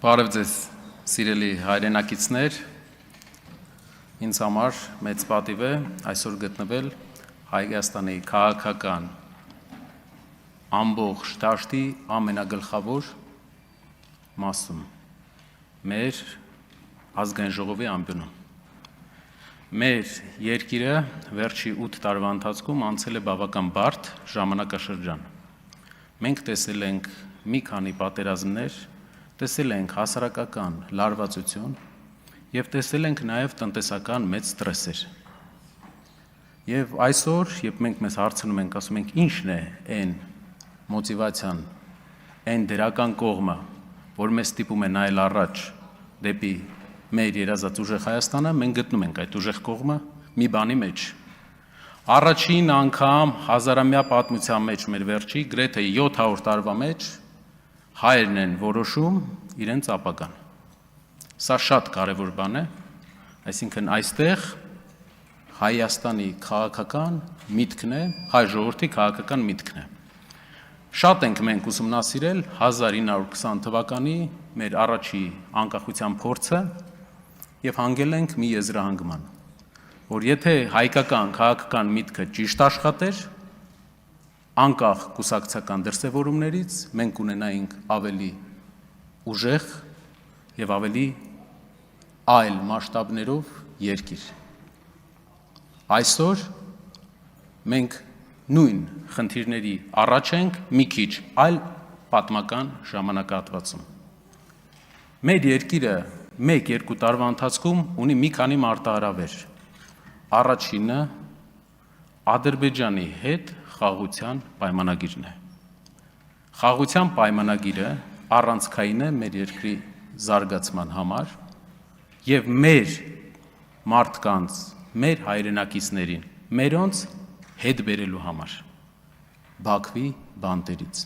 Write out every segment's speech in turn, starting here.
Բարև ձեզ, սիրելի հայրենակիցներ, ինձ համար մեծ պատիվ է այսօր գտնվել Հայաստանի քաղաքական ամբողջ դաշտի ամենագլխավոր մասում, մեր ազգային ժողովի ամբյունում։ Մեր երկիրը վերջի 8 տարվա ընթացքում անցել է բավական բարդ ժամանակաշրջան։ Մենք տեսել ենք մի քանի պատերազմներ, տեսել ենք հասարակական լարվածություն և տեսել ենք նաև տնտեսական մեծ ստրեսեր։ Եվ այսօր, երբ մենք մեզ հարցնում ենք, ասում ենք ինչն է այն մոտիվացիան, այն դրական կողմը, որ մեզ ստիպում է նայել առաջ դեպի մեր երազած ուժեղ Հայաստանը, մենք գտնում ենք այդ ուժեղ կողմը մի բանի մեջ։ Առաջին անգամ հազարամյա պատմության մեջ մեր վերջի գրեթե 700 տարվա մեջ հայերն են որոշում իրենց ապագան։ Սա շատ կարևոր բան է, այսինքն այստեղ Հայաստանի քաղաքական միտքն է, հայ ժողովրդի քաղաքական միտքն է։ Շատ ենք մենք ուսումնասիրել 1920 թվականի մեր առաջի անկախության փորձը և հանգել ենք մի եզրահանգման, որ եթե հայկական քաղաքական միտքը ճիշտ աշխատեր, անկախ կուսակցական դրսևորումներից մենք ունենայինք ավելի ուժեղ և ավելի այլ մասշտաբներով երկիր։ Այսօր մենք նույն խնդիրների առաջ ենք մի քիչ այլ պատմական ժամանակահատվածում։ Մեր երկիրը 1-2 տարվա ընթացքում ունի մի քանի մարտահրավեր։ Առաջինը Ադրբեջանի հետ խաղաղության պայմանագիրն է։ Խաղաղության պայմանագիրը առանցքային է մեր երկրի զարգացման համար և մեր մարդկանց, մեր հայրենակիցներին, մերոնց հետ բերելու համար Բաքվի բանտերից։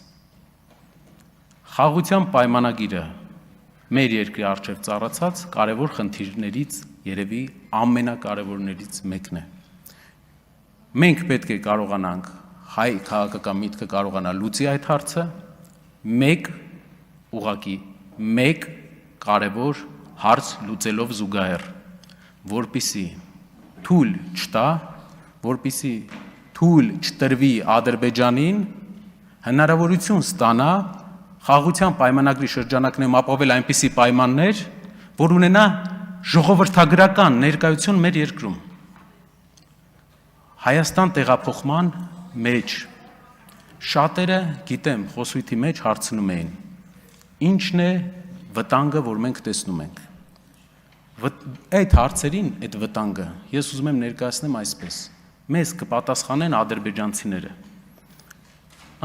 Խաղաղության պայմանագիրը մեր երկրի առջև ծառացած կարևոր խնդիրներից երևի ամենակարևորներից մեկն է։ Մենք պետք է կարողանանք հայ քաղաքական միտքը կարողանա լուծի այդ հարցը մեկ կարևոր հարց լուծելով զուգահեռ, որպեսզի թույլ չտա, որպեսզի թույլ չտրվի Ադրբեջանին հնարավորություն ստանա խաղաղության պայմանագրի շրջանակներում ապահովել այնպիսի պայմաններ, որ ունենա ժողովրդագրական ներկայություն մեր երկրում։ Հայաստան տեղափոխման մեջ շատերը, գիտեմ, խոսույթի մեջ հարցնում էին, ինչն է վտանգը, որ մենք տեսնում ենք։ Այդ հարցերին, այդ վտանգը, ես ուզում եմ ներկայացնեմ այսպես. մեզ կպատասխանեն ադրբեջանցիները։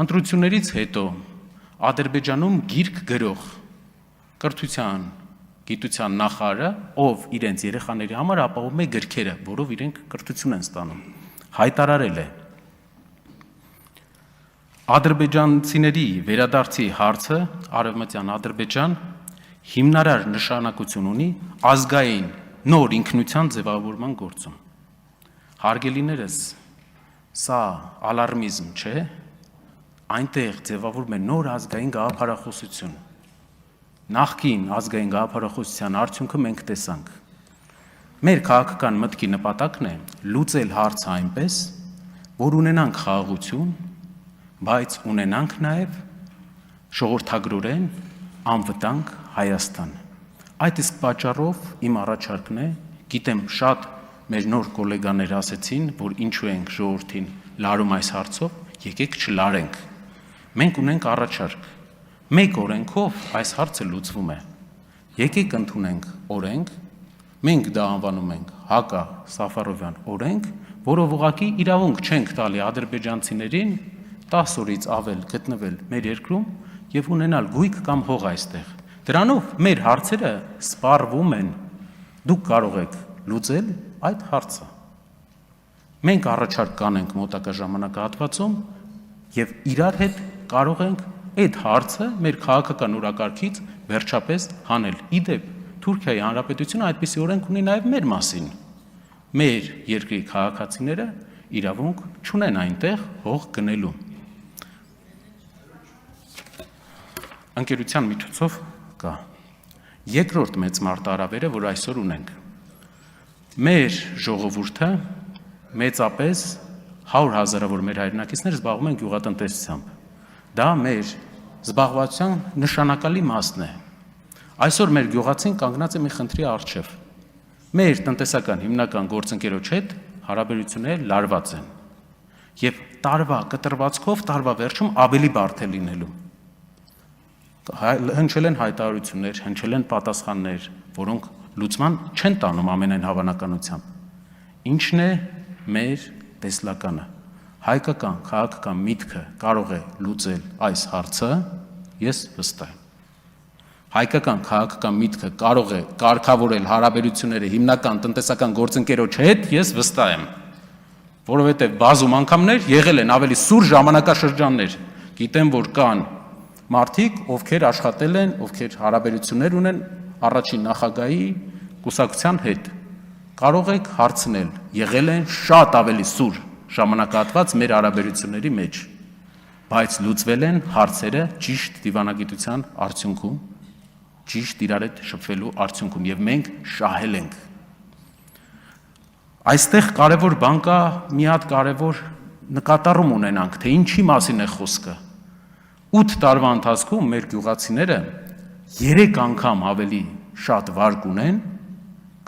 Ընտրություններից հետո Ադրբեջանում գիրք գրող կրթության, գիտության նախարարը, ով իրենց երեխաների համար ապահովում է գրքերը, որով իրենք կրթություն են ստանում, հայտարարել է. Ադրբեջանցիների վերադարձի հարցը Արևմտյան Ադրբեջան հիմնարար նշանակություն ունի ազգային նոր ինքնության ձևավորման գործում։ Հարգելիներս, սա ալարմիզմ չէ, այնտեղ ձևավորվում է նոր ազգային գաղափարախոսություն։ Նախկին ազգային գաղափարախոսության արդյունքը մենք տեսանք։ Մեր քաղաքական մտքի նպատակն է լուծել հարցը այնպես, որ ունենանք խաղաղություն, բայց ունենանք նաև ժողովրդագրորեն անվտանգ Հայաստան։ Այդ իսկ պատճառով իմ առաջարկն է, գիտեմ շատ մեր նոր գոլեգաներ ասեցին, որ ինչու ենք ժողովրդին լարում այս հարցով, եկեք չլարենք։ Մենք ունենք առաջարկ, մեկ օրենքով այս հարցը լուծվում է։ Եկեք ընդունենք օրենք, մենք դա անվանում ենք Հակա Սաֆարովյան օրենք, որով ուղղակի իրավունք չենք տալի ադրբեջանցիներին 10 օրից ավել գտնվել մեր երկրում և ունենալ գույք կամ հող այստեղ։ Դրանով մեր հարցերը սպառվում են, դուք կարող եք լուծել այդ հարցը։ Մենք առաջարկ կանենք մոտակա ժամանակահատվածում և իրար հետ կարող ենք այդ հարցը մեր քաղաքական օրակարգից վերջապես հանել։ Իդեպ, Թուրքիայի Հանրապետությունը այդպիսի օրենք ունի նաև մեր մասին։ Մեր երկրի քաղաքացիները իրավունք չունեն այնտեղ հող գնելու։ Ընկերության միջոցով կա։ երկրորդ մեծ մարտահրավերը, որ այսօր ունենք։ Մեր ժողովուրդը մեծապես 100,000-ավոր մեր հայրենակիցներ զբաղվում են գյուղատնտեսությամբ։ Դա մեր զբաղվածության նշանակալի մասն է։ Այսօր մեր գյուղացին կանգնած է մի խնդրի առջև։ Մեր տնտեսական հիմնական գործընկերոջ հետ հարաբերությունները լարված են։ Եվ տարվա կտրվածքով տարվա վերջում ավելի բարդ է լինելու։ Հնչել են հայտարարություններ, հնչել են պատասխաններ, որոնք լուծման չեն տանում ամենայն հավանականությամբ։ Ինչն է մեր տեսլականը։ Հայկական քաղաքական միտքը կարող է լուծել այս հարցը, ես վստահ եմ։ Հայկական քաղաքական միտքը կարող է կարգավորել հարաբերությունները հիմնական տնտեսական գործընկերոջ հետ, ես վստահ եմ, որովհետև բազում անգամներ եղել են ավելի սուր ժամանակաշրջաններ։ Գիտեմ, որ կան մարդիկ, ովքեր աշխատել են, ովքեր հարաբերություններ ունեն առաջին նախագահի կուսակցության հետ։ Կարող եք հարցնել, եղել են շատ ավելի սուր ժամանակահատված մեր հարաբերությունների մեջ, բայց լուծվել են հարցերը ճիշտ դիվանագիտության արդյունքում, ճիշտ իրար հետ շփվելու արդյունքում, եւ մենք շահել ենք։ Այստեղ կարևոր բան կա, մի հատ կարևոր նկատառում ունենանք, թե ինչի մասին է խոսքը։ 8 տարվա ընթացքում մեր գյուղացիները 3 անգամ ավելի շատ վարկ ունեն,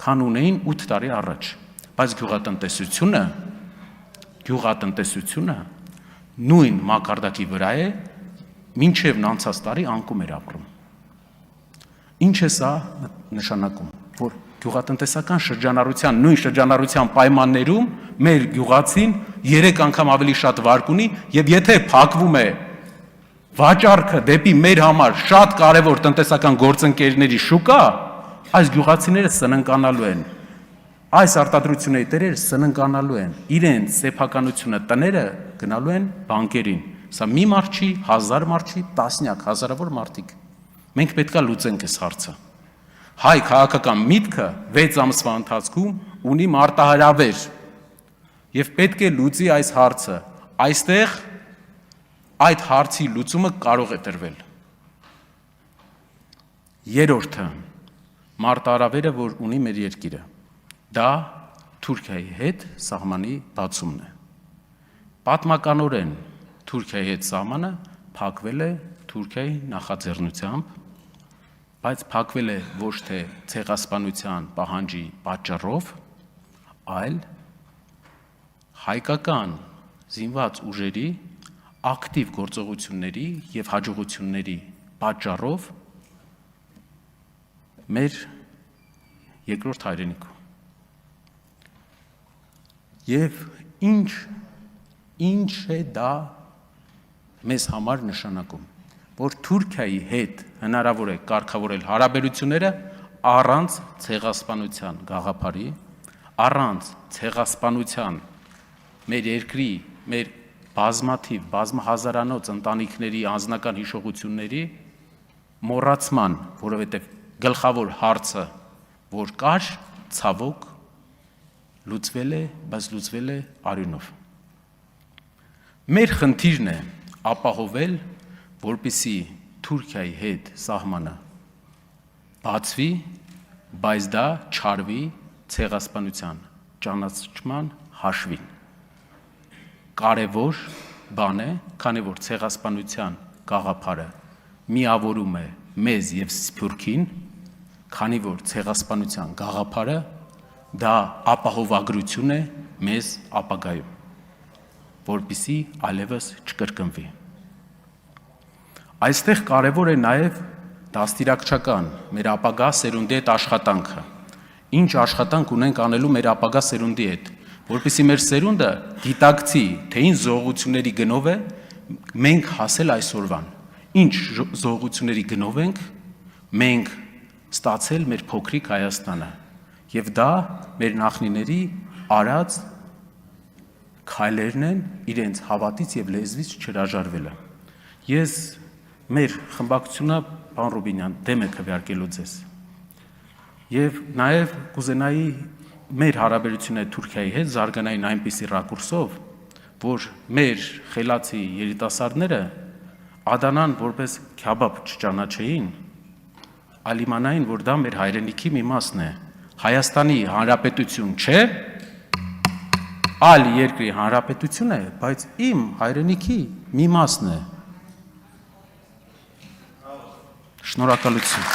քան ունեին 8 տարի առաջ, բայց գյուղատնտեսությունը նույն մակարդակի վրա է, մինչև անցած տարի անկում էր ապրում։ Ինչ է սա նշանակում, որ գյուղատնտեսական շրջանառության, նույն շրջանառության պայմաններում մեր գյուղացին 3 անգամ ավելի շատ վարկ ունի, եւ եթե փակվում է վաճառքը դեպի մեր համար շատ կարևոր տնտեսական գործընկերների շուկա, այս գյուղացիները սննկանալու են, այս արտադրությունների տերերը սննկանալու են, իրենց սեփականությունը տները գնալու են բանկերին։ Սա մի մարդ չի, 1000 մարդ չի, տասնյակ հազարավոր մարդիկ։ Մենք պետք է լուծենք այս հարցը։ Հայ քաղաքական միտքը 6 ամսվա ընթացքում ունի մարտահրավեր եւ պետք է լուծի այս հարցը։ Այստեղ այդ հարցի լուծումը կարող է տրվել։ Երրորդը մարտահրավերը, որ ունի մեր երկիրը, դա Թուրքիայի հետ սահմանի բացումն է։ Պատմականորեն Թուրքիայի հետ սահմանը փակվել է Թուրքիայի նախաձեռնությամբ, բայց փակվել է ոչ թե ցեղասպանության պահանջի պատճառով, այլ հայկական զինված ուժերի ակտիվ գործողությունների եւ հաջողությունների պատճառով մեր երկրորդ հայրենիքում։ Եվ ինչ է դա մեզ համար նշանակում, որ Թուրքիայի հետ հնարավոր է կարգավորել հարաբերությունները առանց ցեղասպանության գաղափարի, առանց ցեղասպանության մեր երկրի, մեր բազմաթիվ, բազմահազարանոց ընտանիքների անձնական հիշողությունների մոռացման, որովհետև գլխավոր հարցը, որ կար, ցավոք լուծվել է, բայց լուծվել է արյունով։ Մեր խնդիրն է ապահովել, որպեսզի Թուրքիայի հետ սահմանը բացվի, բայց դա չարվի ցեղասպանության ճանաչման հաշվին։ Կարևոր բան է, քանի որ ցեղասպանության գաղափարը միավորում է մեզ եւ Սփյուռքին, քանի որ ցեղասպանության գաղափարը դա ապահովագրություն է մեզ ապագայում, որպեսզի այլևս չկրկնվի։ Այստեղ կարևոր է նաև դաստիարակչական մեր ապագա սերունդի հետ աշխատանքը։ Ինչ աշխատանք ունենք անելու մեր ապագա սերունդի հետ, որպեսզի մեր սերունդը գիտակցի, թե ինչ զողությունների գնով է մենք հասել այսօրվան։ Ինչ զողությունների գնով ենք մենք ստացել մեր փոքրիկ Հայաստանը։ Եվ դա մեր նախնիների արած քայլերն են իրենց հավատից եւ լեզվից չհրաժարվելը։ Ես մեր խմբակցությունը, պարոն Ռուբինյան, դեմ է քվեարկելու ձեզ։ Եվ նաեւ կուզենայի մեր հարաբերությունները Թուրքիայի հետ զարգանային այնպիսի ռակուրսով, որ մեր խելացի երիտասարդները Ադանան որպես քյաբաբ չճանաչեին, այլ իմանային, որ դա մեր հայրենիքի մի մասն է։ Հայաստանի Հանրապետություն չէ, այլ երկրի հանրապետություն է, բայց իմ հայրենիքի մի մասն է։ Շնորհակալություն։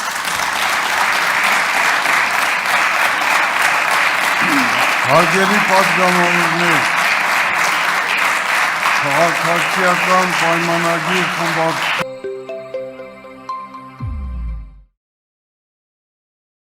Հարգելի պատգամավորներ, քաղաքացիական պայմանագիր խմբակ